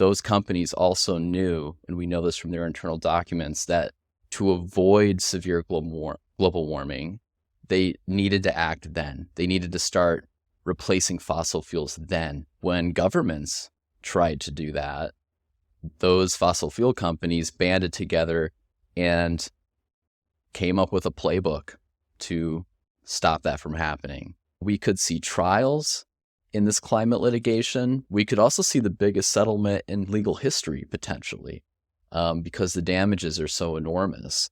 those companies also knew, and we know this from their internal documents, that to avoid severe global warming, they needed to act then. They needed to start replacing fossil fuels then. When governments tried to do that, those fossil fuel companies banded together and came up with a playbook to stop that from happening. We could see trials in this climate litigation. We could also see the biggest settlement in legal history, potentially, because the damages are so enormous.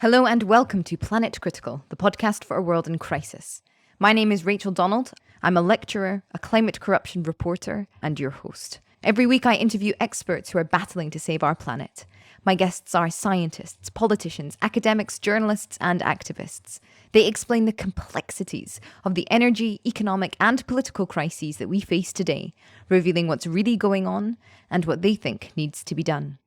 Hello and welcome to Planet Critical, the podcast for a world in crisis. My name is Rachel Donald. I'm a lecturer, a climate corruption reporter, and your host. Every week I interview experts who are battling to save our planet. My guests are scientists, politicians, academics, journalists, and activists. They explain the complexities of the energy, economic, and political crises that we face today, revealing what's really going on and what they think needs to be done.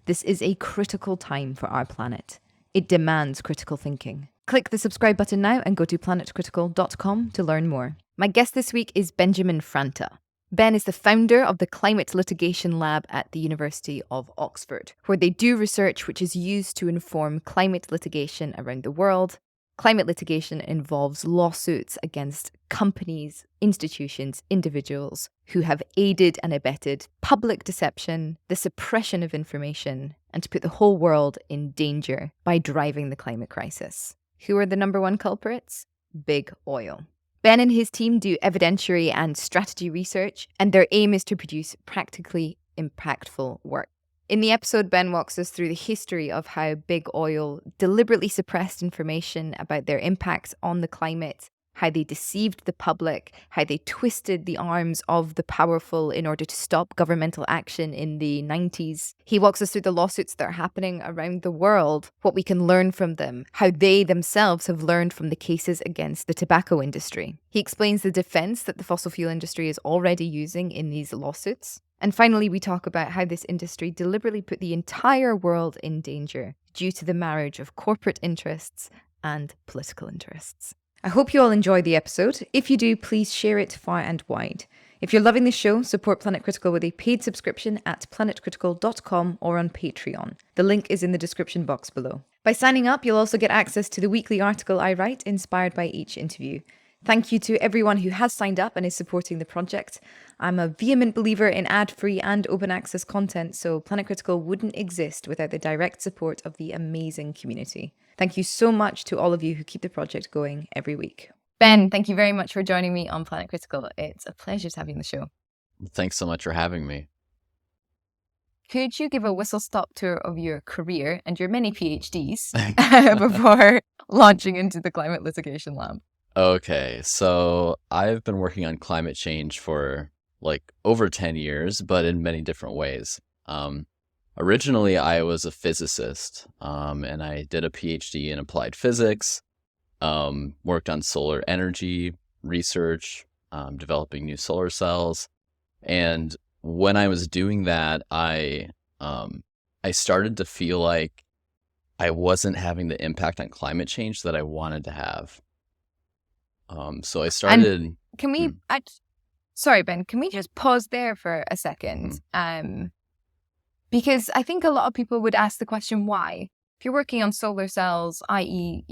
This is a critical time for our planet. It demands critical thinking. Click the subscribe button now and go to planetcritical.com to learn more. My guest this week is Benjamin Franta. Ben is the founder of the Climate Litigation Lab at the University of Oxford, where they do research which is used to inform climate litigation around the world. Climate litigation involves lawsuits against companies, institutions, individuals who have aided and abetted public deception, the suppression of information, and to put the whole world in danger by driving the climate crisis. Who are the number one culprits? Big oil. Ben and his team do evidentiary and strategy research, and their aim is to produce practically impactful work. In the episode, Ben walks us through the history of how big oil deliberately suppressed information about their impacts on the climate, how they deceived the public, how they twisted the arms of the powerful in order to stop governmental action in the 90s. He walks us through the lawsuits that are happening around the world, what we can learn from them, how they themselves have learned from the cases against the tobacco industry. He explains the defense that the fossil fuel industry is already using in these lawsuits. And finally, we talk about how this industry deliberately put the entire world in danger due to the marriage of corporate interests and political interests. I hope you all enjoy the episode. If you do, please share it far and wide. If you're loving the show, support Planet Critical with a paid subscription at planetcritical.com or on Patreon. The link is in the description box below. By signing up, you'll also get access to the weekly article I write inspired by each interview. Thank you to everyone who has signed up and is supporting the project. I'm a vehement believer in ad-free and open access content, so Planet Critical wouldn't exist without the direct support of the amazing community. Thank you so much to all of you who keep the project going every week. Ben, thank you very much for joining me on Planet Critical. It's a pleasure to have you on the show. Thanks so much for having me. Could you give a whistle-stop tour of your career and your many PhDs before launching into the Climate Litigation Lab? Okay, so I've been working on climate change for over 10 years, but in many different ways. Originally, I was a physicist, and I did a PhD in applied physics, worked on solar energy research, developing new solar cells. And when I was doing that, I started to feel like I wasn't having the impact on climate change that I wanted to have. So I started. And can we? Sorry, Ben. Can we just pause there for a second? Because I think a lot of people would ask the question, why? If you're working on solar cells, i.e.,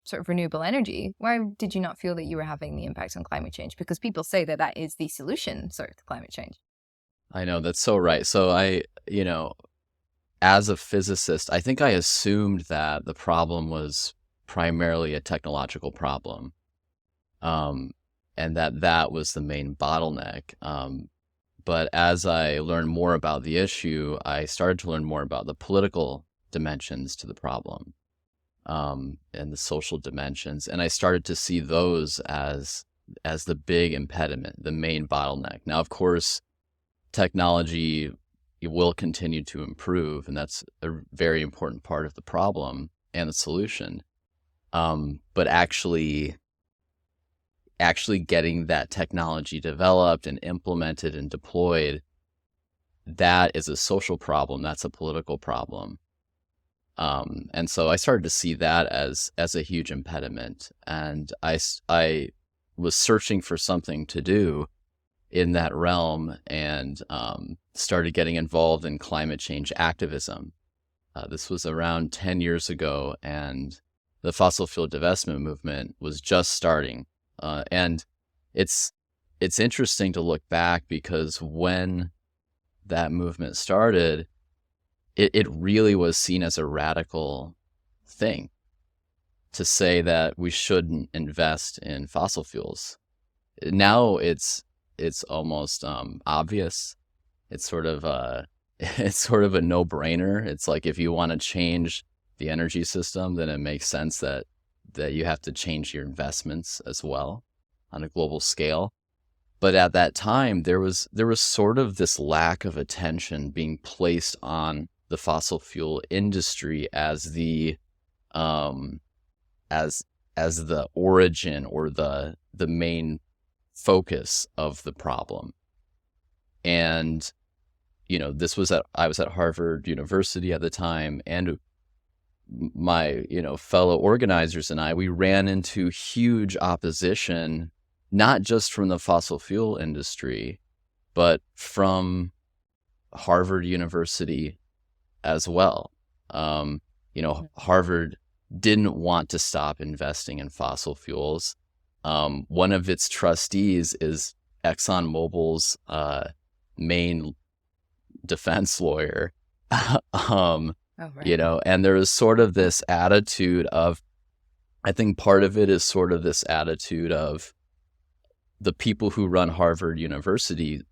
sort of renewable energy, why did you not feel that you were having the impact on climate change? Because people say that that is the solution, to climate change. I know, that's so right. So as a physicist, I think I assumed that the problem was primarily a technological problem. And that was the main bottleneck. But as I learned more about the issue, I started to learn more about the political dimensions to the problem, and the social dimensions. And I started to see those as the big impediment, the main bottleneck. Now, of course, technology will continue to improve, and that's a very important part of the problem and the solution. But actually getting that technology developed and implemented and deployed, that is a social problem. That's a political problem. And so I started to see that as a huge impediment. And I was searching for something to do in that realm, and started getting involved in climate change activism. This was around 10 years ago, and the fossil fuel divestment movement was just starting. And it's interesting to look back, because when that movement started, it really was seen as a radical thing to say that we shouldn't invest in fossil fuels. Now it's almost obvious. It's sort of a no-brainer. It's like, if you want to change the energy system, then it makes sense that you have to change your investments as well on a global scale. But at that time, there was sort of this lack of attention being placed on the fossil fuel industry as the as the origin or the main focus of the problem. And I was at Harvard University at the time, and my fellow organizers and we ran into huge opposition, not just from the fossil fuel industry, but from Harvard University as well. Harvard didn't want to stop investing in fossil fuels. One of its trustees is ExxonMobil's main defense lawyer. Right. And there is sort of this attitude of, I think part of it is sort of this attitude of the people who run Harvard University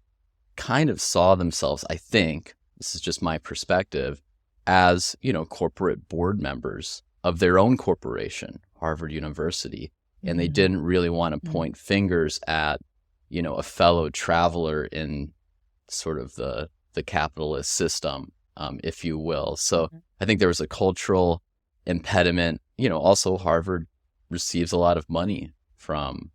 kind of saw themselves, I think, this is just my perspective, as, corporate board members of their own corporation, Harvard University. And they didn't really want to point fingers at, a fellow traveler in sort of the capitalist system, if you will. So I think there was a cultural impediment. Also Harvard receives a lot of money from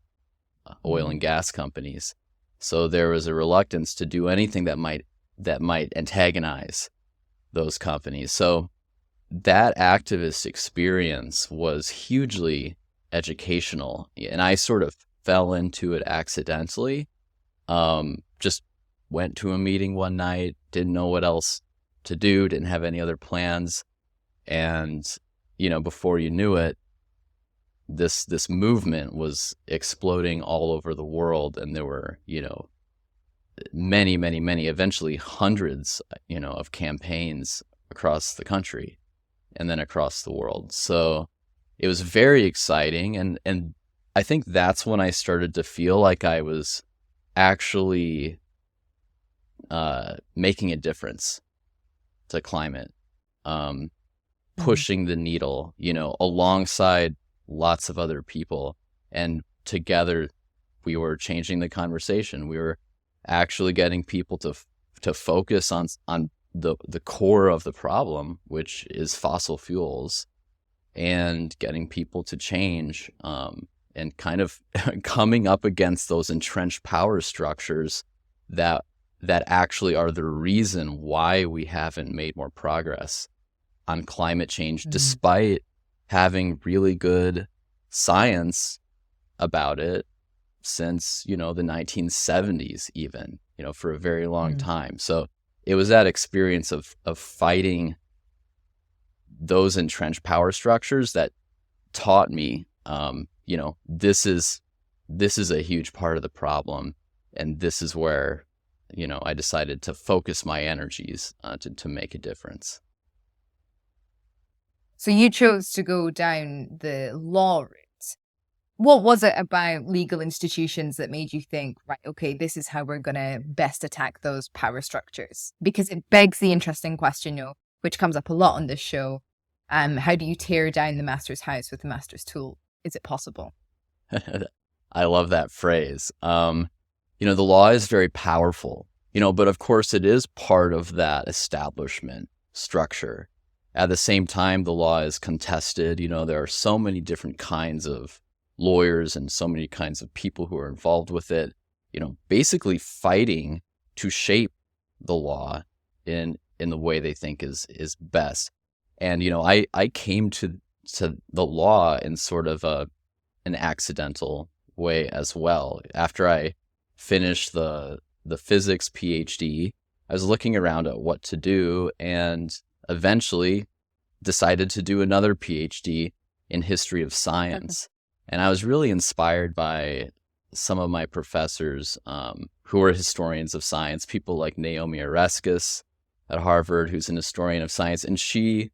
oil and gas companies. So there was a reluctance to do anything that might antagonize those companies. So that activist experience was hugely educational, and I sort of fell into it accidentally. Just went to a meeting one night, didn't know what else to do, didn't have any other plans, and before you knew it, this movement was exploding all over the world, and there were many, eventually hundreds of campaigns across the country and then across the world. So it was very exciting, and I think that's when I started to feel like I was actually making a difference to climate, pushing the needle, alongside lots of other people, and together we were changing the conversation. We were actually getting people to focus on the core of the problem, which is fossil fuels, and getting people to change, and kind of coming up against those entrenched power structures that actually are the reason why we haven't made more progress on climate change, despite having really good science about it since, the 1970s, even, for a very long time. So it was that experience of fighting those entrenched power structures that taught me, this is a huge part of the problem. And this is where, I decided to focus my energies to make a difference. So you chose to go down the law route. What was it about legal institutions that made you think, right, okay, this is how we're going to best attack those power structures? Because it begs the interesting question, which comes up a lot on this show. How do you tear down the master's house with the master's tool? Is it possible? I love that phrase. The law is very powerful, but of course it is part of that establishment structure. At the same time, the law is contested. There are so many different kinds of lawyers and so many kinds of people who are involved with it, basically fighting to shape the law in the way they think is best. And, I came to the law in sort of an accidental way as well. After I finished the physics PhD, I was looking around at what to do and eventually decided to do another PhD in history of science. And I was really inspired by some of my professors who are historians of science, people like Naomi Oreskes at Harvard, who's an historian of science. And she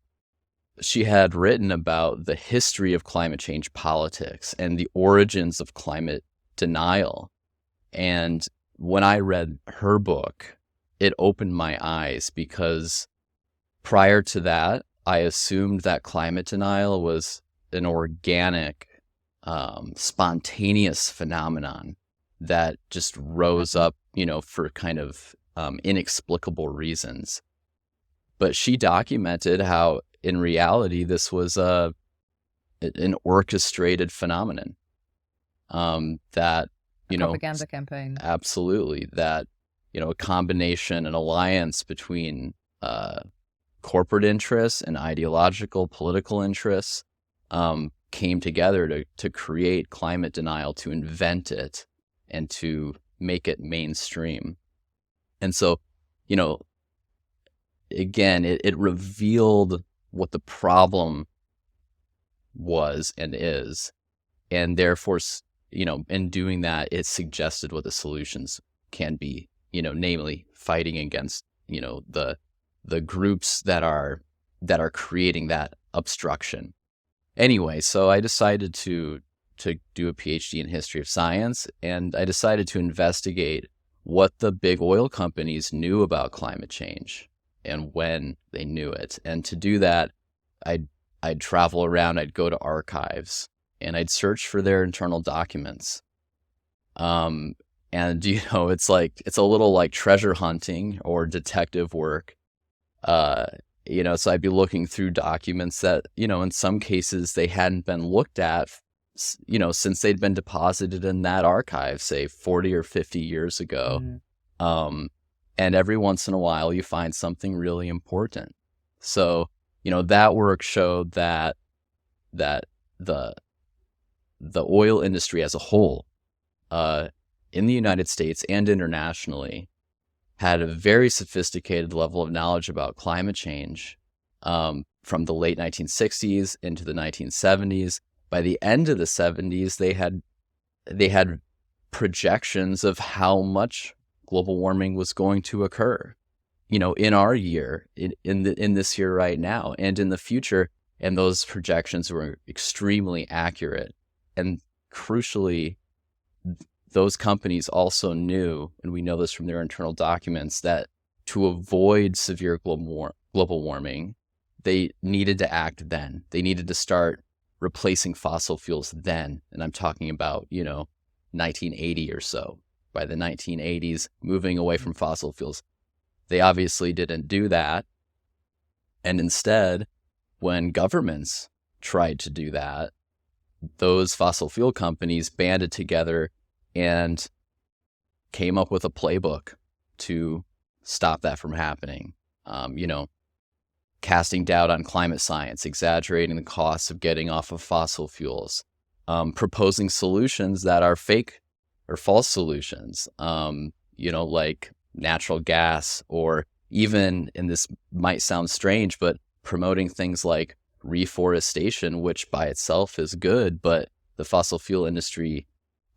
had written about the history of climate change politics and the origins of climate denial. And when I read her book, it opened my eyes, because prior to that, I assumed that climate denial was an organic, spontaneous phenomenon that just rose up, for kind of inexplicable reasons. But she documented how, in reality, this was an orchestrated phenomenon. That propaganda campaign. Absolutely, that a combination, an alliance between corporate interests and ideological political interests came together to create climate denial, to invent it, and to make it mainstream. And so, again, it revealed what the problem was and is, and therefore, in doing that, it suggested what the solutions can be, namely fighting against, the groups that are creating that obstruction. Anyway, so I decided to do a PhD in history of science, and I decided to investigate what the big oil companies knew about climate change and when they knew it. And to do that, I'd travel around, I'd go to archives, and I'd search for their internal documents. And it's a little like treasure hunting or detective work. So I'd be looking through documents that, in some cases they hadn't been looked at, since they'd been deposited in that archive, say 40 or 50 years ago. Mm-hmm. And every once in a while you find something really important. So, that work showed that the oil industry as a whole, in the United States and internationally, had a very sophisticated level of knowledge about climate change from the late 1960s into the 1970s. By the end of the 70s, they had projections of how much global warming was going to occur, in our year, in this year right now, and in the future. And those projections were extremely accurate. And crucially, those companies also knew, and we know this from their internal documents, that to avoid severe global warming, they needed to act then. They needed to start replacing fossil fuels then. And I'm talking about, 1980 or so. By the 1980s, moving away from fossil fuels. They obviously didn't do that. And instead, when governments tried to do that, those fossil fuel companies banded together and came up with a playbook to stop that from happening. Casting doubt on climate science, exaggerating the costs of getting off of fossil fuels, proposing solutions that are fake or false solutions, like natural gas, or even, and this might sound strange, but promoting things like reforestation, which by itself is good, but the fossil fuel industry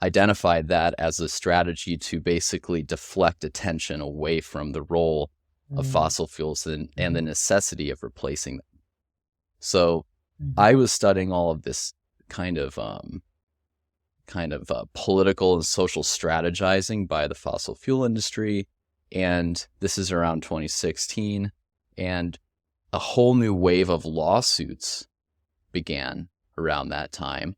identified that as a strategy to basically deflect attention away from the role of fossil fuels and the necessity of replacing them. So I was studying all of this kind of political and social strategizing by the fossil fuel industry, and this is around 2016, and a whole new wave of lawsuits began around that time,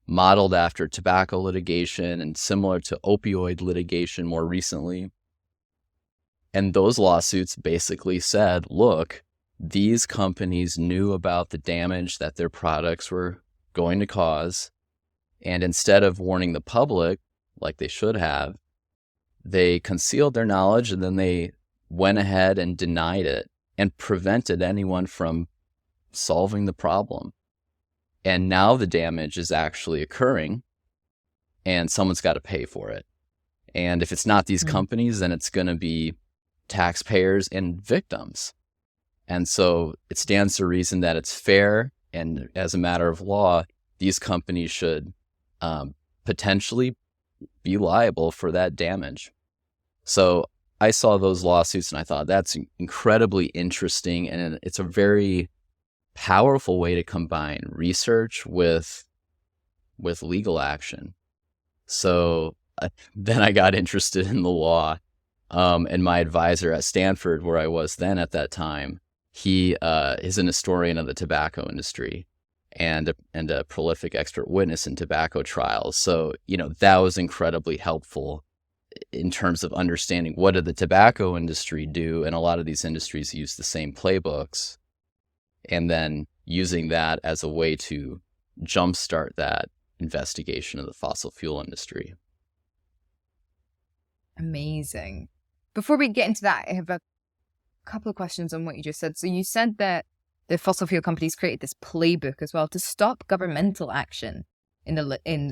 modeled after tobacco litigation and similar to opioid litigation more recently. And those lawsuits basically said, look, these companies knew about the damage that their products were going to cause, and instead of warning the public like they should have, they concealed their knowledge, and then they went ahead and denied it and prevented anyone from solving the problem. And now the damage is actually occurring, and someone's got to pay for it. And if it's not these companies, then it's going to be taxpayers and victims. And so it stands to reason that it's fair, and as a matter of law, these companies should potentially be liable for that damage. So I saw those lawsuits and I thought that's incredibly interesting, and it's a very powerful way to combine research with legal action. So then I got interested in the law, and my advisor at Stanford, where I was then at that time, he is an historian of the tobacco industry and a prolific expert witness in tobacco trials. So, that was incredibly helpful in terms of understanding what did the tobacco industry do, and a lot of these industries use the same playbooks, and then using that as a way to jumpstart that investigation of the fossil fuel industry. Amazing. Before we get into that, I have a couple of questions on what you just said. So you said that the fossil fuel companies created this playbook as well to stop governmental action in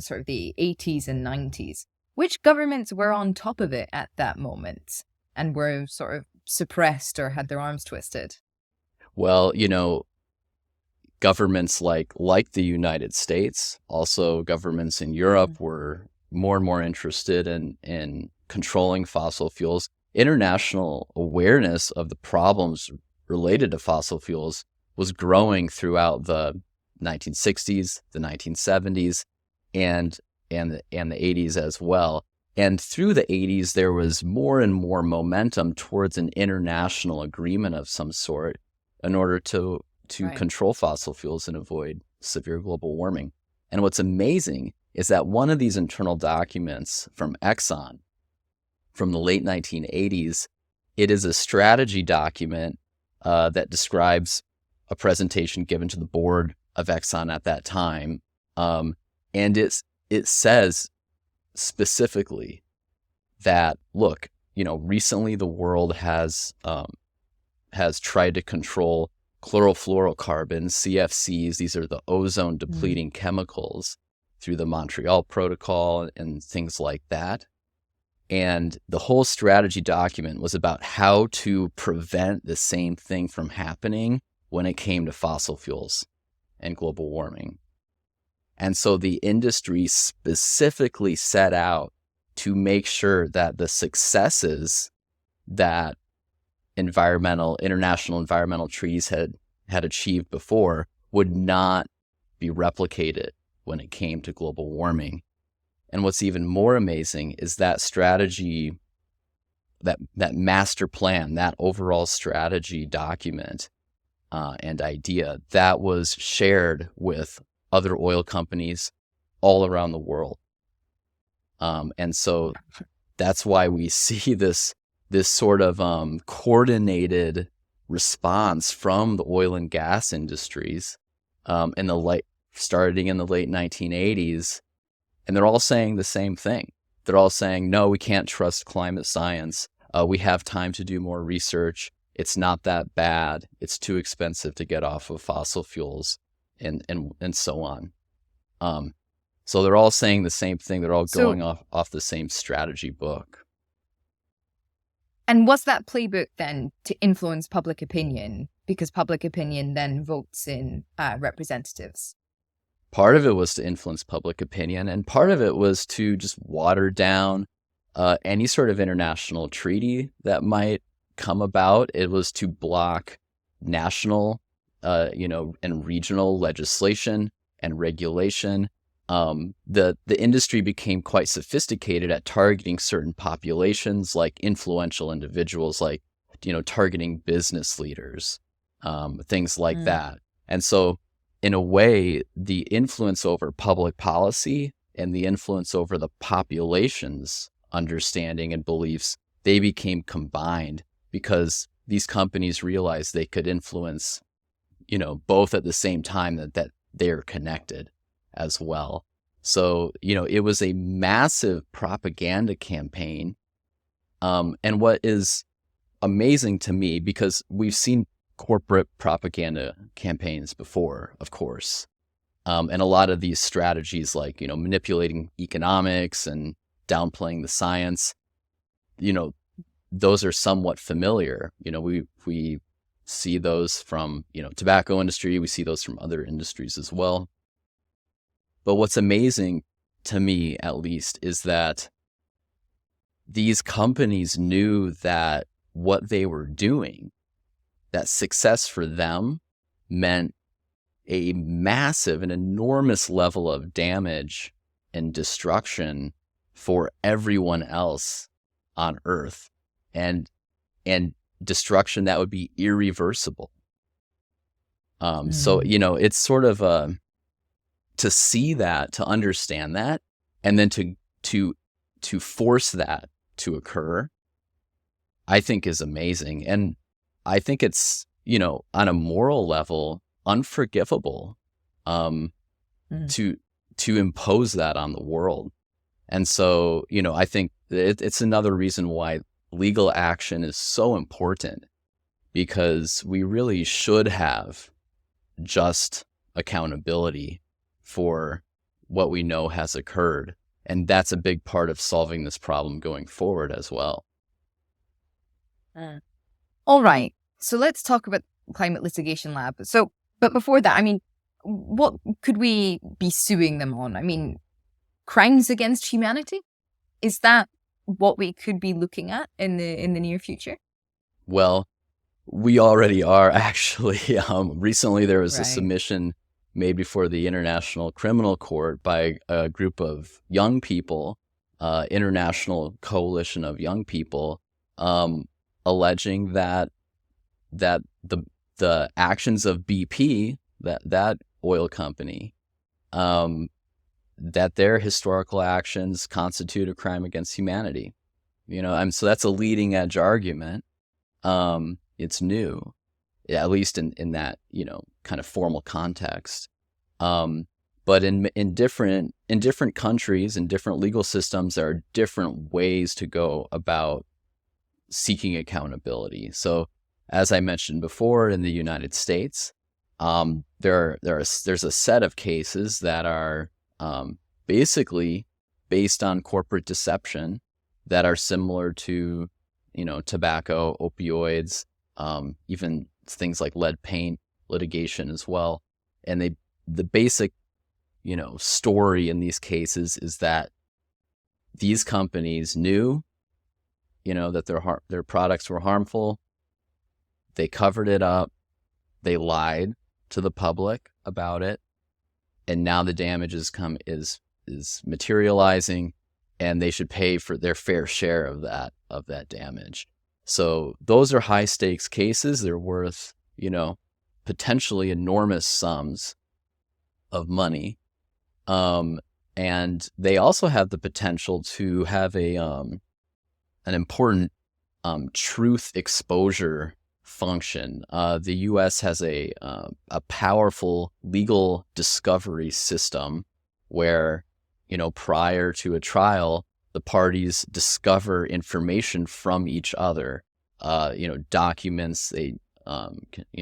sort of the 80s and 90s. Which governments were on top of it at that moment and were sort of suppressed or had their arms twisted? Well, governments like the United States, also governments in Europe were more and more interested in controlling fossil fuels. International awareness of the problems related to fossil fuels was growing throughout the 1960s, the 1970s, and the 80s as well. And through the 80s, there was more and more momentum towards an international agreement of some sort in order to control fossil fuels and avoid severe global warming. And what's amazing is that one of these internal documents from Exxon from the late 1980s, it is a strategy document that describes a presentation given to the board of Exxon at that time. And it says specifically that, look, recently the world has tried to control chlorofluorocarbons, CFCs. These are the ozone depleting chemicals through the Montreal Protocol and things like that. And the whole strategy document was about how to prevent the same thing from happening when it came to fossil fuels and global warming. And so the industry specifically set out to make sure that the successes that international environmental treaties had achieved before would not be replicated when it came to global warming. And what's even more amazing is that strategy, that master plan, that overall strategy document and idea, that was shared with other oil companies all around the world. And so that's why we see this sort of coordinated response from the oil and gas industries starting in the late 1980s. And they're all saying the same thing. They're all saying, no, we can't trust climate science. We have time to do more research. It's not that bad. It's too expensive to get off of fossil fuels and so on. So they're all saying the same thing. They're all going off the same strategy book. And was that playbook then to influence public opinion? Because public opinion then votes in representatives. Part of it was to influence public opinion, and part of it was to just water down any sort of international treaty that might come about. It was to block national, and regional legislation and regulation. The industry became quite sophisticated at targeting certain populations, like influential individuals, like targeting business leaders, things like that. And so, in a way, the influence over public policy and the influence over the population's understanding and beliefs, they became combined because these companies realized they could influence, both at the same time that they're connected as well. So, it was a massive propaganda campaign. And what is amazing to me, because we've seen corporate propaganda campaigns before, of course, And a lot of these strategies, like, manipulating economics and downplaying the science, those are somewhat familiar. We see those from, tobacco industry. We see those from other industries as well. But what's amazing to me, at least, is that these companies knew that what they were doing, that success for them meant a massive and enormous level of damage and destruction for everyone else on Earth, and destruction that would be irreversible. So, it's sort of to see that, to understand that, and then to force that to occur, I think is amazing. And I think it's, on a moral level, unforgivable to impose that on the world. And so, I think it's another reason why legal action is so important, because we really should have just accountability for what we know has occurred. And that's a big part of solving this problem going forward as well. All right. So let's talk about Climate Litigation Lab. But before that, what could we be suing them on? Crimes against humanity? Is that what we could be looking at in the near future? Well, we already are, actually. Recently, there was a submission made before the International Criminal Court by a group of young people, international coalition of young people, alleging that the actions of BP, that oil company, that their historical actions constitute a crime against humanity. So that's a leading edge argument. It's new, at least in that, kind of formal context. But in different countries, in different legal systems, there are different ways to go about seeking accountability. So, as I mentioned before, in the United States, there's a set of cases that are basically based on corporate deception that are similar to, tobacco, opioids, even things like lead paint litigation as well. And the basic, story in these cases is that these companies knew, that their products were harmful. They covered it up. They lied to the public about it, and now the damage is materializing, and they should pay for their fair share of that damage. So those are high stakes cases. They're worth, potentially enormous sums of money, and they also have the potential to have an important truth exposure function. The U.S. has a powerful legal discovery system where, prior to a trial, the parties discover information from each other, documents, they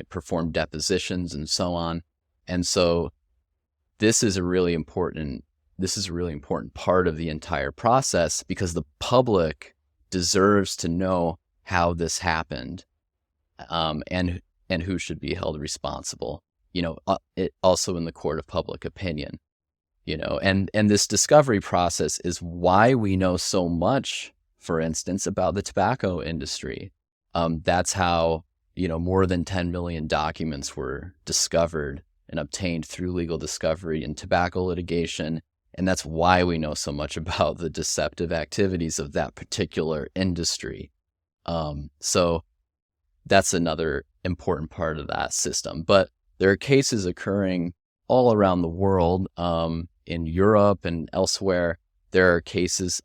perform depositions and so on. And so this is a really important part of the entire process, because the public deserves to know how this happened, and who should be held responsible. It also in the court of public opinion. And this discovery process is why we know so much, for instance, about the tobacco industry. That's how, more than 10 million documents were discovered and obtained through legal discovery in tobacco litigation. And that's why we know so much about the deceptive activities of that particular industry. So that's another important part of that system. But there are cases occurring all around the world, in Europe and elsewhere. There are cases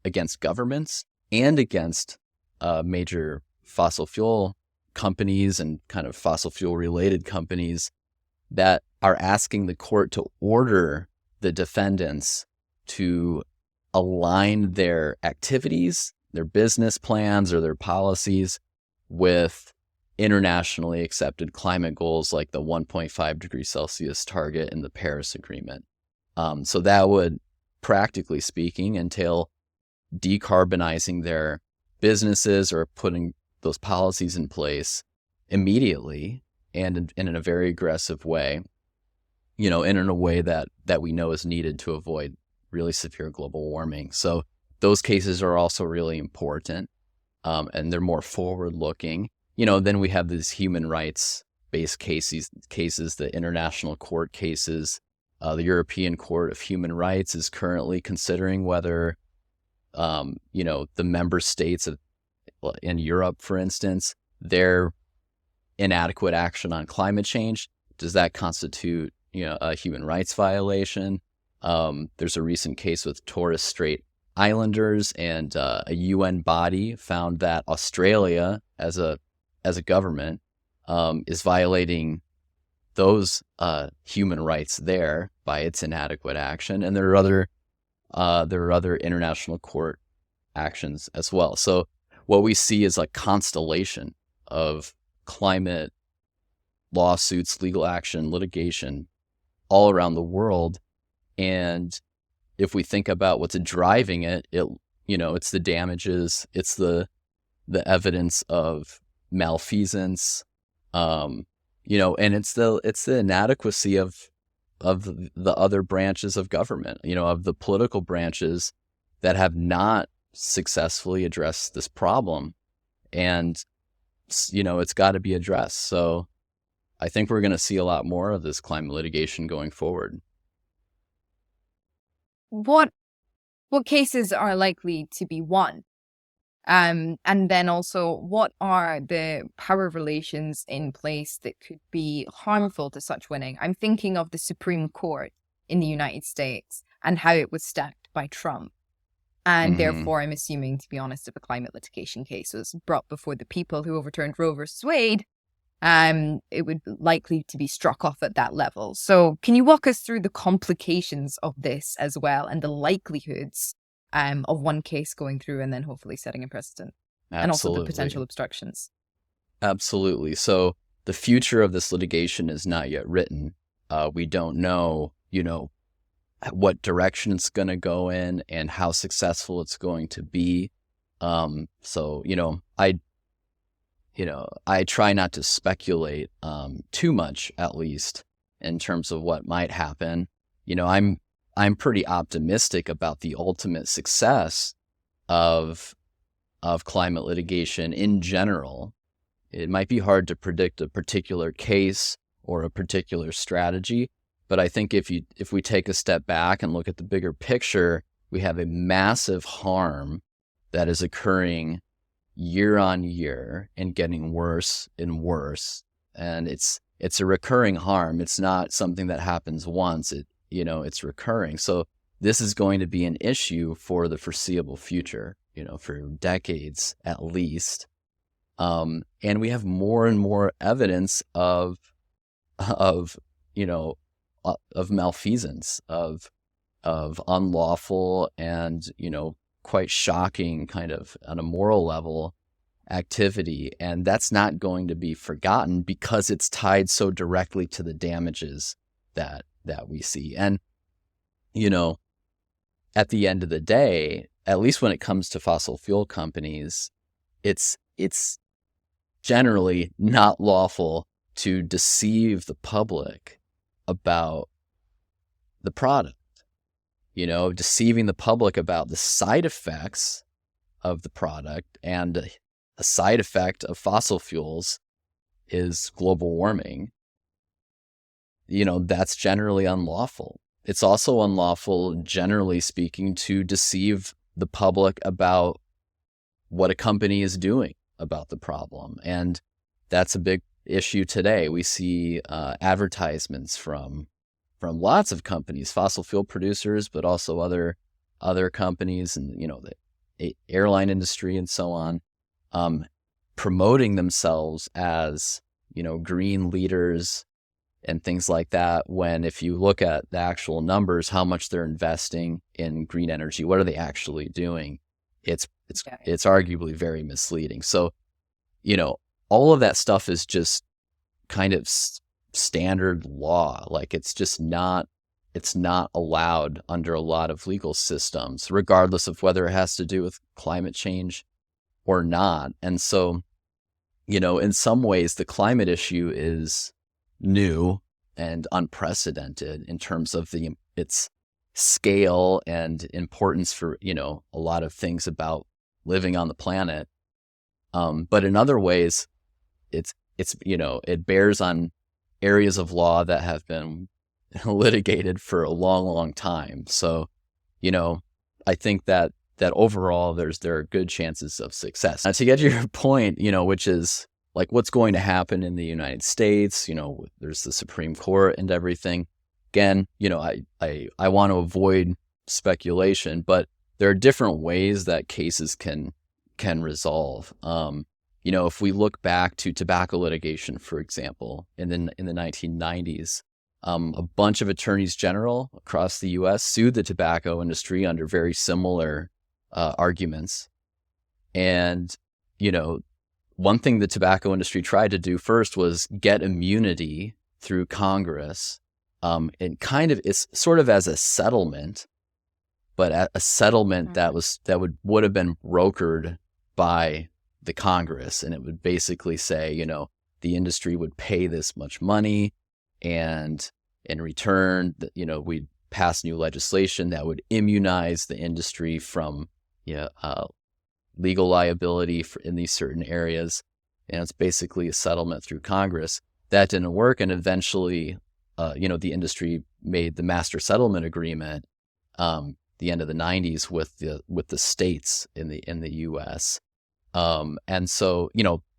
against governments and against major fossil fuel companies and kind of fossil fuel related companies that are asking the court to order the defendants to align their activities, their business plans, or their policies with, internationally accepted climate goals like the 1.5 degrees Celsius target in the Paris Agreement. So that would, practically speaking, entail decarbonizing their businesses or putting those policies in place immediately and in a very aggressive way, and in a way that we know is needed to avoid really severe global warming. So those cases are also really important, and they're more forward-looking. Then we have these human rights-based cases, the international court cases. The European Court of Human Rights is currently considering whether, the member states in Europe, for instance, their inadequate action on climate change, does that constitute, a human rights violation? There's a recent case with Torres Strait Islanders, and a UN body found that Australia, as a government, is violating those human rights there by its inadequate action, and there are other international court actions as well. So what we see is a constellation of climate lawsuits, legal action, litigation all around the world. And if we think about what's driving it, it's the damages, it's the evidence of malfeasance, and it's the inadequacy of the other branches of government, of the political branches that have not successfully addressed this problem. And, it's got to be addressed. So I think we're going to see a lot more of this climate litigation going forward. What cases are likely to be won? And then also, what are the power relations in place that could be harmful to such winning? I'm thinking of the Supreme Court in the United States and how it was stacked by Trump. And therefore, I'm assuming, to be honest, if a climate litigation case was brought before the people who overturned Roe versus Wade, it would likely to be struck off at that level. So can you walk us through the complications of this as well, and the likelihoods of one case going through and then hopefully setting a precedent? Absolutely. And also the potential obstructions? Absolutely. So the future of this litigation is not yet written. We don't know, what direction it's going to go in and how successful it's going to be. So, I try not to speculate too much, at least in terms of what might happen. I'm pretty optimistic about the ultimate success of climate litigation in general. It might be hard to predict a particular case or a particular strategy, but I think if we take a step back and look at the bigger picture, we have a massive harm that is occurring year on year and getting worse and worse. And it's a recurring harm. It's not something that happens once. It's recurring. So this is going to be an issue for the foreseeable future, for decades at least. And we have more and more evidence of malfeasance, of unlawful and, quite shocking kind of on a moral level activity. And that's not going to be forgotten because it's tied so directly to the damages that we see. And, at the end of the day, at least when it comes to fossil fuel companies, it's generally not lawful to deceive the public about the product, deceiving the public about the side effects of the product. And a side effect of fossil fuels is global warming. That's generally unlawful. It's also unlawful, generally speaking, to deceive the public about what a company is doing about the problem. And that's a big issue today. We see advertisements from lots of companies, fossil fuel producers, but also other companies and, the airline industry and so on, promoting themselves as, green leaders and things like that, when if you look at the actual numbers, how much they're investing in green energy, what are they actually doing? It's arguably very misleading. So, all of that stuff is just kind of standard law. Like it's not allowed under a lot of legal systems, regardless of whether it has to do with climate change or not. And so, in some ways, the climate issue is new and unprecedented in terms of its scale and importance for, a lot of things about living on the planet. But in other ways, it bears on areas of law that have been litigated for a long, long time. So, I think that overall there are good chances of success. Now, to get to your point, which is like what's going to happen in the United States, there's the Supreme Court and everything. Again, I want to avoid speculation, but there are different ways that cases can resolve. If we look back to tobacco litigation, for example, in the 1990s, a bunch of attorneys general across the U.S. sued the tobacco industry under very similar arguments. And, one thing the tobacco industry tried to do first was get immunity through Congress. And it's sort of as a settlement, but a settlement that would have been brokered by the Congress. And it would basically say, the industry would pay this much money, and in return, we'd pass new legislation that would immunize the industry from legal liability in these certain areas. And it's basically a settlement through Congress. That didn't work, and eventually, the industry made the master settlement agreement the end of the 90s with the states in the U.S. And so,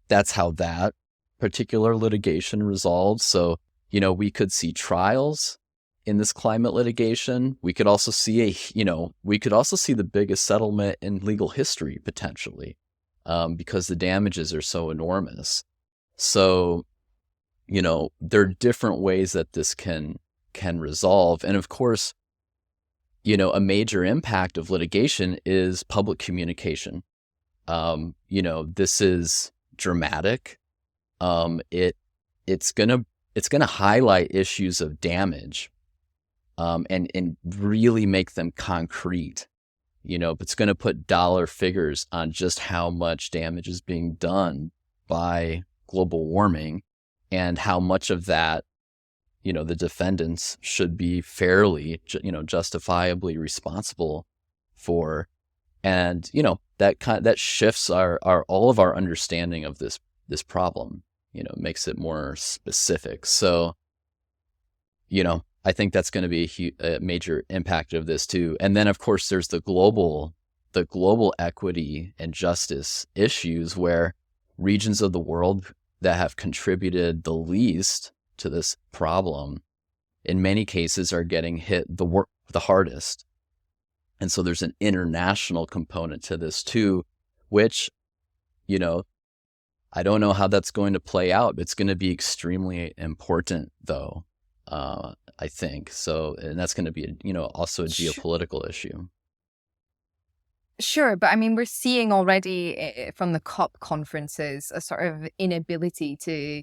that's how that particular litigation resolved. So, we could see trials in this climate litigation. We could also see the biggest settlement in legal history potentially, because the damages are so enormous. So, there are different ways that this can resolve. And of course, a major impact of litigation is public communication. This is dramatic. It's gonna highlight issues of damage, and really make them concrete. It's gonna put dollar figures on just how much damage is being done by global warming, and how much of that, the defendants should be fairly, justifiably responsible for. And, that shifts all of our understanding of this problem, makes it more specific. So, I think that's going to be a major impact of this too. And then of course there's the global equity and justice issues, where regions of the world that have contributed the least to this problem, in many cases, are getting hit the hardest. And so there's an international component to this too, which, I don't know how that's going to play out. It's going to be extremely important though, I think. So, and that's going to be, also a geopolitical issue. Sure, but I mean, we're seeing already from the COP conferences a sort of inability to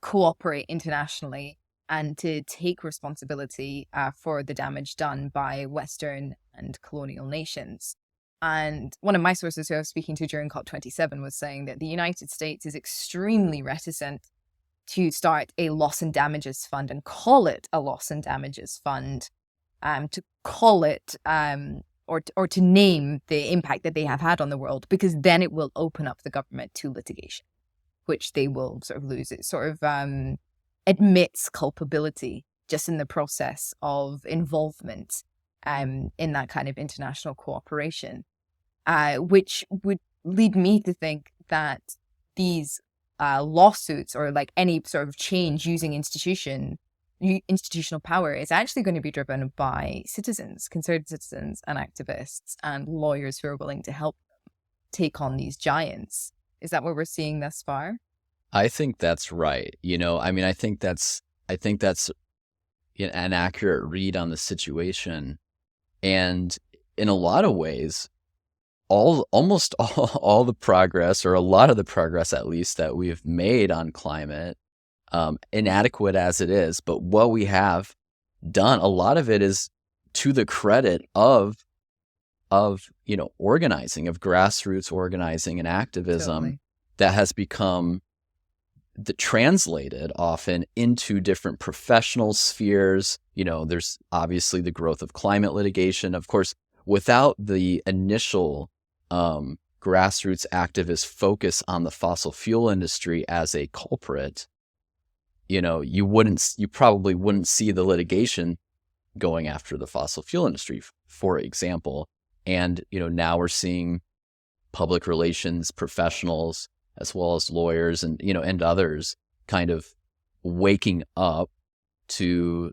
cooperate internationally and to take responsibility for the damage done by Western and colonial nations. And one of my sources who I was speaking to during COP27 was saying that the United States is extremely reticent to start a loss and damages fund and call it a loss and damages fund, to call it or to name the impact that they have had on the world, because then it will open up the government to litigation, which they will sort of lose. It sort of admits culpability just in the process of involvement in that kind of international cooperation, which would lead me to think that these lawsuits, or like any sort of change using institutional power, is actually going to be driven by citizens, concerned citizens and activists and lawyers who are willing to help take on these giants. Is that what we're seeing thus far? I think that's right. I think that's an accurate read on the situation. And in a lot of ways, almost all the progress, or a lot of the progress at least, that we've made on climate, inadequate as it is, but what we have done, a lot of it is to the credit of organizing, of grassroots organizing and activism. Totally. That has become translated often into different professional spheres. There's obviously the growth of climate litigation. Of course, without the initial grassroots activist focus on the fossil fuel industry as a culprit, you probably wouldn't see the litigation going after the fossil fuel industry, for example. And, now we're seeing public relations professionals as well as lawyers and, and others kind of waking up to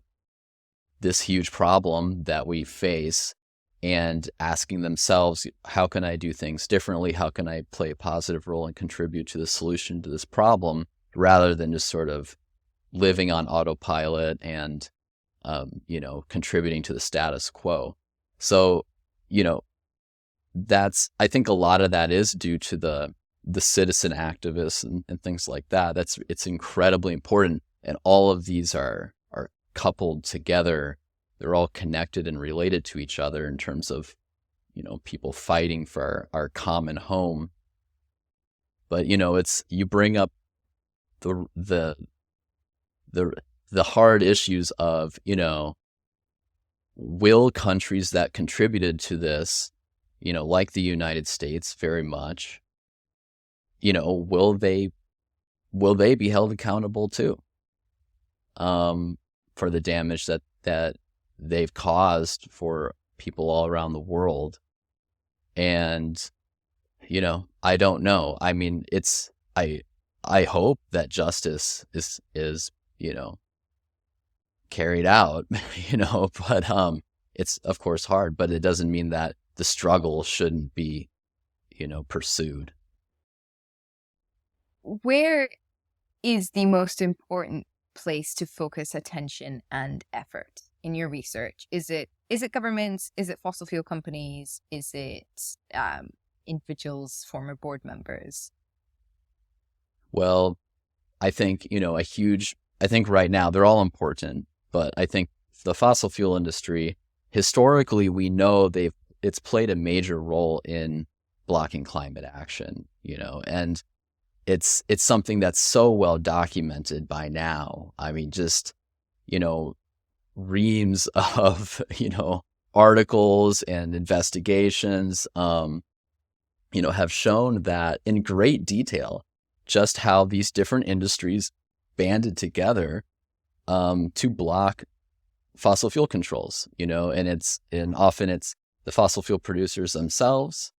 this huge problem that we face and asking themselves, how can I do things differently? How can I play a positive role and contribute to the solution to this problem, rather than just sort of living on autopilot and, contributing to the status quo. So, I think a lot of that is due to the citizen activists and things like that. It's incredibly important. And all of these are coupled together. They're all connected and related to each other in terms of, people fighting for our common home. But, you bring up the hard issues of, will countries that contributed to this, like the United States very much, will they be held accountable too, for the damage that they've caused for people all around the world? And, I don't know. I mean, I hope that justice is carried out, but it's of course hard, but it doesn't mean that the struggle shouldn't be, pursued. Where is the most important place to focus attention and effort in your research? Is it governments? Is it fossil fuel companies? Is it individuals, former board members? Well, I think, I think right now they're all important, but I think the fossil fuel industry, historically, we know it's played a major role in blocking climate action, and it's something that's so well documented by now. I mean, just, reams of, articles and investigations, have shown that in great detail just how these different industries banded together to block fossil fuel controls, and often it's the fossil fuel producers themselves.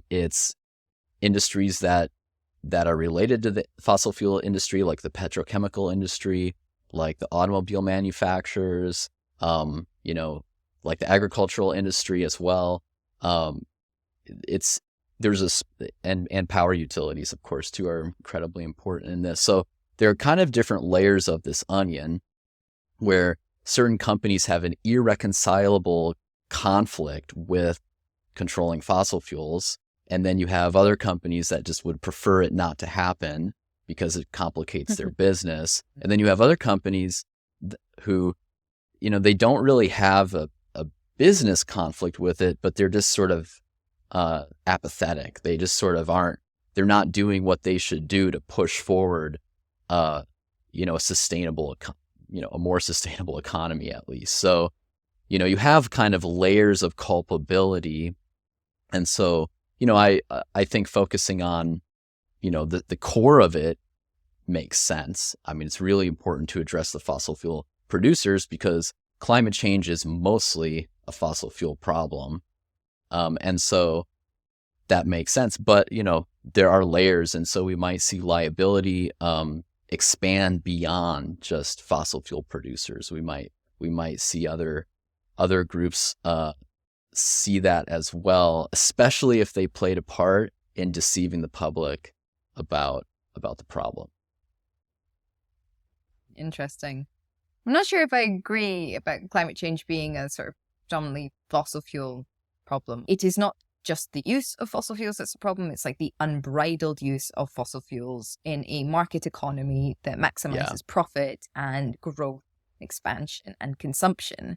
It's industries that are related to the fossil fuel industry, like the petrochemical industry, like the automobile manufacturers, like the agricultural industry as well. And power utilities, of course, too, are incredibly important in this. So there are kind of different layers of this onion where certain companies have an irreconcilable conflict with controlling fossil fuels. And then you have other companies that just would prefer it not to happen because it complicates their business. And then you have other companies who, they don't really have a business conflict with it, but they're just sort of apathetic. They just sort of they're not doing what they should do to push forward, a sustainable, a more sustainable economy, at least. So, you have kind of layers of culpability. And so, I think focusing on, the core of it makes sense. I mean, it's really important to address the fossil fuel producers because climate change is mostly a fossil fuel problem. And so that makes sense. But, there are layers. And so we might see liability expand beyond just fossil fuel producers. We might see other groups see that as well, especially if they played a part in deceiving the public about the problem. Interesting. I'm not sure if I agree about climate change being a sort of predominantly fossil fuel problem. It is not just the use of fossil fuels that's the problem. It's like the unbridled use of fossil fuels in a market economy that maximizes profit and growth, expansion, and consumption.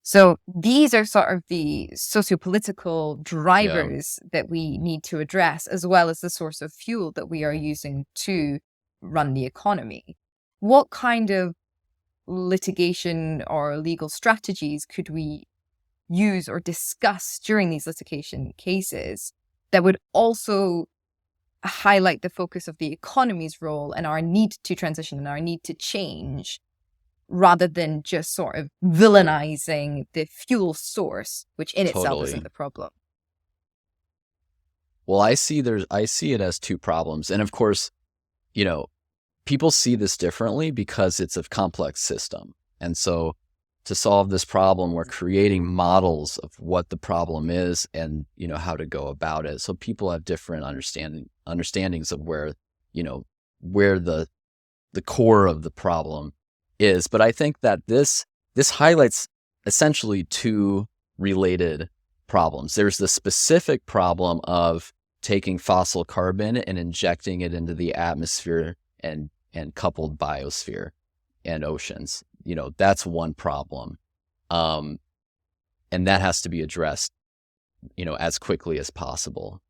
So these are sort of the sociopolitical drivers that we need to address, as well as the source of fuel that we are using to run the economy. What kind of litigation or legal strategies could we use or discuss during these litigation cases that would also highlight the focus of the economy's role and our need to transition and our need to change, rather than just sort of villainizing the fuel source, which in itself isn't the problem? Well, I see it as two problems. And of course, people see this differently because it's a complex system. And so to solve this problem, we're creating models of what the problem is and, how to go about it. So people have different understandings of where the core of the problem is. But I think that this highlights essentially two related problems. There's the specific problem of taking fossil carbon and injecting it into the atmosphere and coupled biosphere and oceans. That's one problem. And that has to be addressed, as quickly as possible.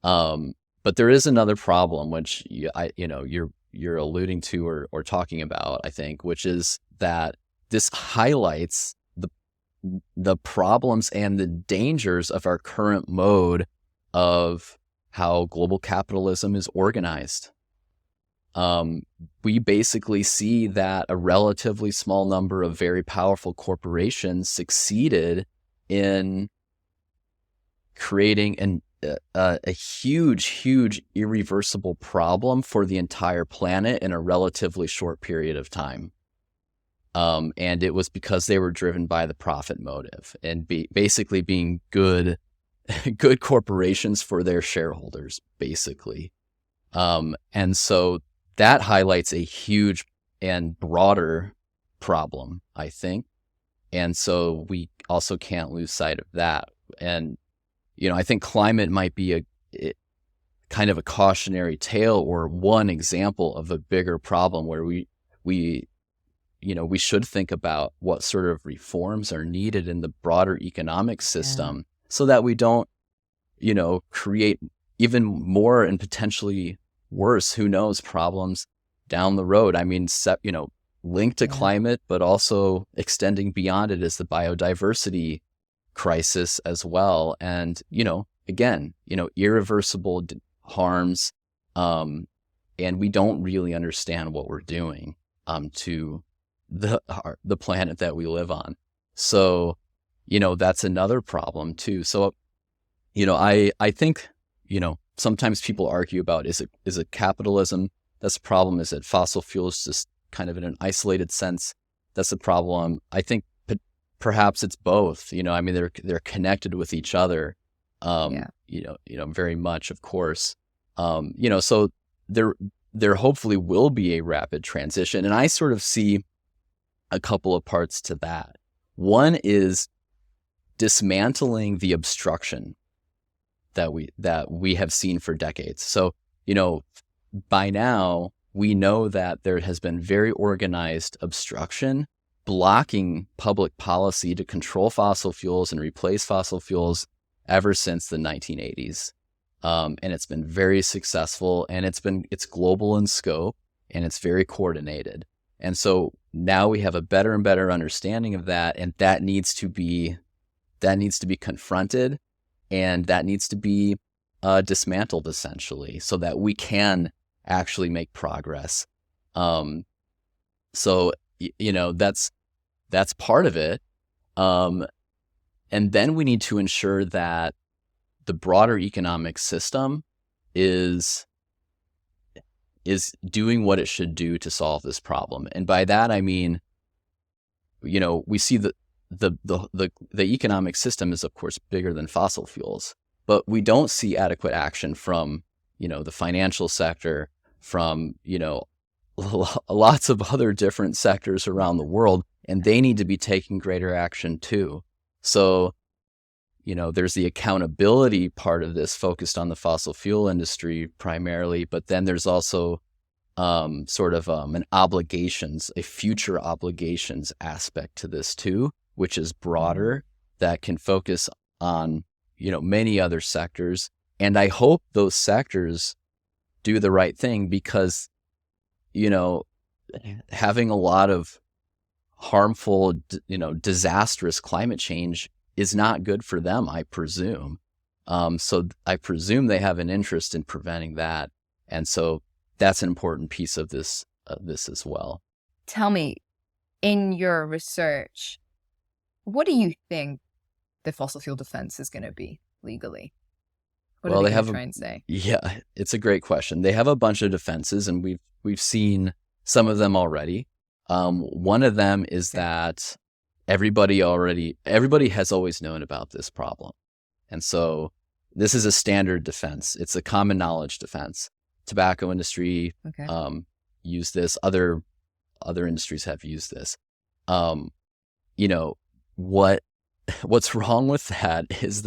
But there is another problem, which you're alluding to or talking about, I think, which is that this highlights the problems and the dangers of our current mode of how global capitalism is organized. We basically see that a relatively small number of very powerful corporations succeeded in creating a huge irreversible problem for the entire planet in a relatively short period of time. And it was because they were driven by the profit motive and basically being good corporations for their shareholders, basically. And so that highlights a huge and broader problem, I think. And so we also can't lose sight of that. And, I think climate might be kind of a cautionary tale or one example of a bigger problem where we should think about what sort of reforms are needed in the broader economic system so that we don't, create even more and potentially worse, who knows, problems down the road. I mean, linked to climate, but also extending beyond it is the biodiversity crisis as well. And, again, irreversible harms. And we don't really understand what we're doing to the planet that we live on. So, that's another problem too. So, I think, sometimes people argue about, is it capitalism that's the problem? Is it fossil fuels just kind of in an isolated sense that's the problem? I think perhaps it's both. I mean, they're connected with each other. Very much, of course. So there hopefully will be a rapid transition, and I sort of see a couple of parts to that. One is dismantling the obstruction that we have seen for decades. So, by now we know that there has been very organized obstruction blocking public policy to control fossil fuels and replace fossil fuels ever since the 1980s. And it's been very successful, and it's global in scope, and it's very coordinated. And so now we have a better and better understanding of that, and that needs to be confronted, and that needs to be dismantled, essentially, so that we can actually make progress. So that's part of it. And then we need to ensure that the broader economic system is doing what it should do to solve this problem. And by that I mean, we see the economic system is, of course, bigger than fossil fuels, but we don't see adequate action from, the financial sector, from, lots of other different sectors around the world, and they need to be taking greater action too. So, there's the accountability part of this focused on the fossil fuel industry primarily, but then there's also an obligations, a future obligations aspect to this too, which is broader, that can focus on, many other sectors. And I hope those sectors do the right thing because, having a lot of harmful, disastrous climate change is not good for them, I presume. So I presume they have an interest in preventing that. And so that's an important piece of this as well. Tell me, in your research, what do you think the fossil fuel defense is going to be legally? What are they going to try and say? Yeah, it's a great question. They have a bunch of defenses, and we've seen some of them already. One of them is that everybody has always known about this problem. And so this is a standard defense. It's a common knowledge defense. Tobacco industry use this. Other industries have used this. What's wrong with that is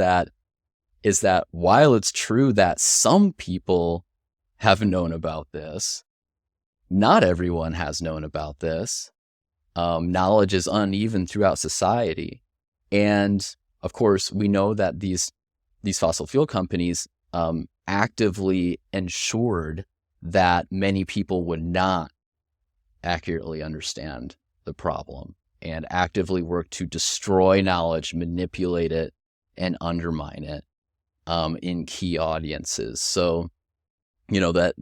that while it's true that some people have known about this, not everyone has known about this. Knowledge is uneven throughout society. And of course, we know that these fossil fuel companies actively ensured that many people would not accurately understand the problem and actively work to destroy knowledge, manipulate it, and undermine it in key audiences. So, that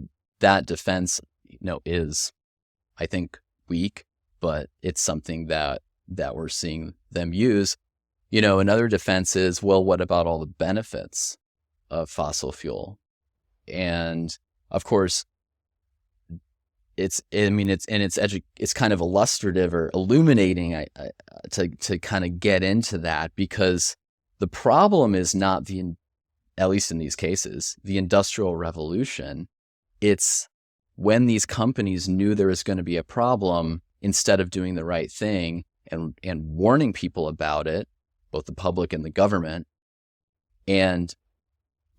defense, is, I think, weak, but it's something that we're seeing them use. Another defense is, well, what about all the benefits of fossil fuel? And of course, it's kind of illustrative or illuminating to kind of get into that, because the problem is not at least in these cases, the Industrial Revolution. It's when these companies knew there was going to be a problem, instead of doing the right thing and warning people about it, both the public and the government, and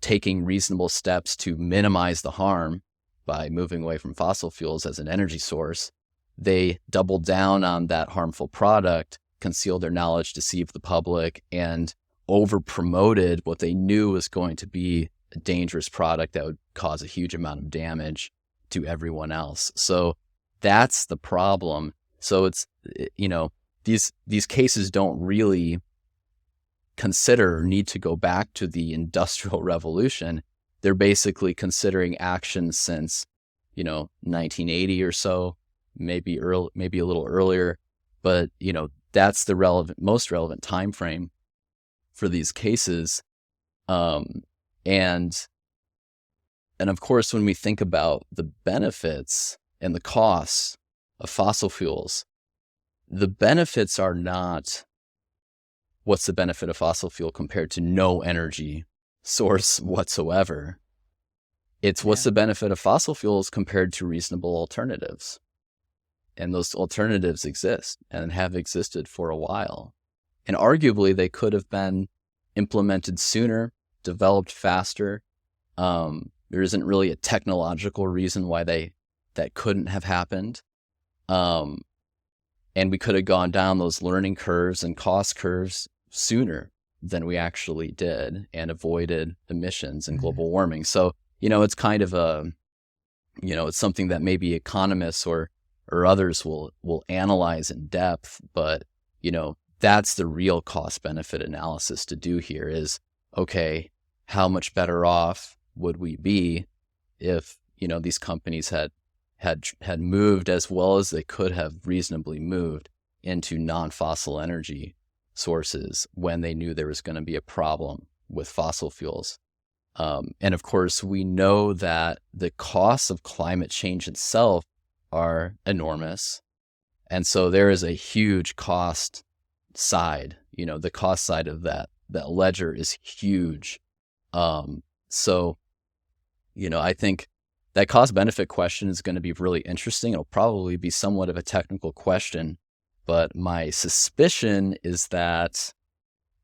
taking reasonable steps to minimize the harm by moving away from fossil fuels as an energy source, they doubled down on that harmful product, concealed their knowledge, deceived the public, and over-promoted what they knew was going to be a dangerous product that would cause a huge amount of damage to everyone else. So that's the problem. So it's, these cases don't really consider or need to go back to the Industrial Revolution. They're basically considering actions since, 1980 or so, maybe a little earlier, but that's the most relevant time frame for these cases. And of course, when we think about the benefits and the costs of fossil fuels, the benefits are not what's the benefit of fossil fuel compared to no energy source whatsoever. It's what's the benefit of fossil fuels compared to reasonable alternatives. And those alternatives exist and have existed for a while. And arguably, they could have been implemented sooner, developed faster. There isn't really a technological reason why that couldn't have happened. And we could have gone down those learning curves and cost curves sooner than we actually did and avoided emissions and global warming. So, it's kind of it's something that maybe economists or others will analyze in depth, but, that's the real cost benefit analysis to do here is, okay, how much better off would we be if, these companies had moved as well as they could have reasonably moved into non-fossil energy sources when they knew there was going to be a problem with fossil fuels. And of course, we know that the costs of climate change itself are enormous. And so there is a huge cost side, the cost side of that ledger is huge. So, I think that cost benefit question is going to be really interesting. It'll probably be somewhat of a technical question, but my suspicion is that,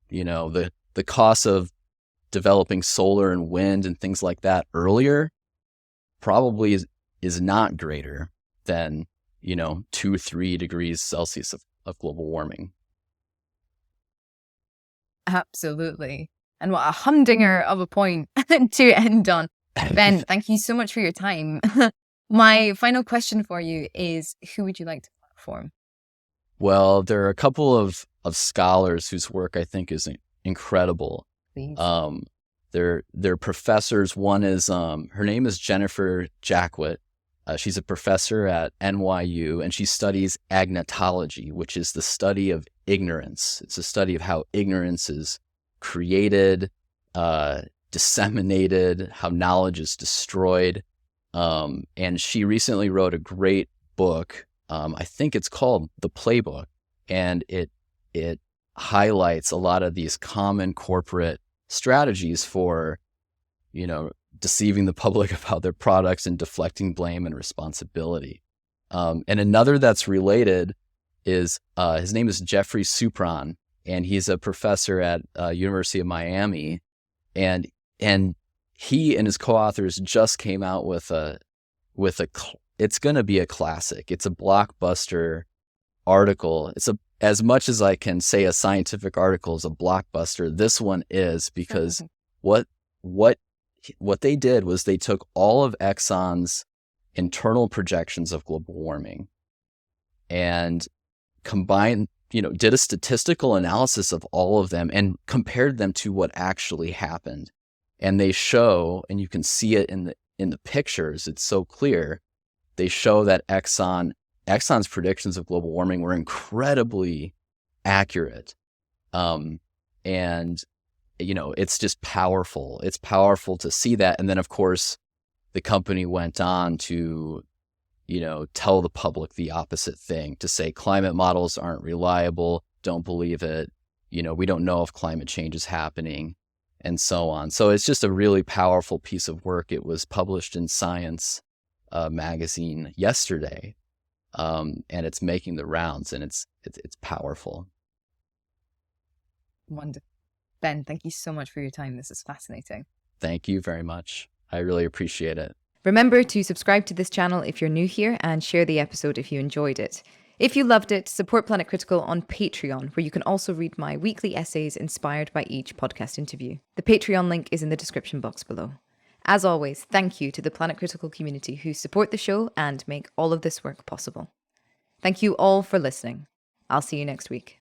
the the cost of developing solar and wind and things like that earlier probably is not greater than, 2-3 degrees Celsius of global warming. Absolutely. And what a humdinger of a point to end on. Ben, thank you so much for your time. My final question for you is, who would you like to platform? Well, there are a couple of scholars whose work I think is incredible. Please. They're professors. One is, her name is Jennifer Jacquet. She's a professor at NYU, and she studies agnotology, which is the study of ignorance. It's a study of how ignorance is created, disseminated, how knowledge is destroyed. And she recently wrote a great book. I think it's called The Playbook, and it highlights a lot of these common corporate strategies for, deceiving the public about their products and deflecting blame and responsibility. And another that's related is, his name is Jeffrey Supran, and he's a professor at University of Miami, and he and his co-authors just came out with it's going to be a classic. It's a blockbuster article. As much as I can say a scientific article is a blockbuster, this one is, because what they did was they took all of Exxon's internal projections of global warming and combined, did a statistical analysis of all of them and compared them to what actually happened. And they show, and you can see it in the pictures, it's so clear. They show that Exxon's predictions of global warming were incredibly accurate. And it's just powerful. It's powerful to see that. And then, of course, the company went on to, tell the public the opposite thing, to say climate models aren't reliable, don't believe it, we don't know if climate change is happening, and so on. So it's just a really powerful piece of work. It was published in Science magazine yesterday, and it's making the rounds, and it's powerful. Wonderful. Ben, thank you so much for your time. This is fascinating. Thank you very much. I really appreciate it. Remember to subscribe to this channel if you're new here, and share the episode if you enjoyed it. If you loved it, support Planet Critical on Patreon, where you can also read my weekly essays inspired by each podcast interview. The Patreon link is in the description box below. As always, thank you to the Planet Critical community who support the show and make all of this work possible. Thank you all for listening. I'll see you next week.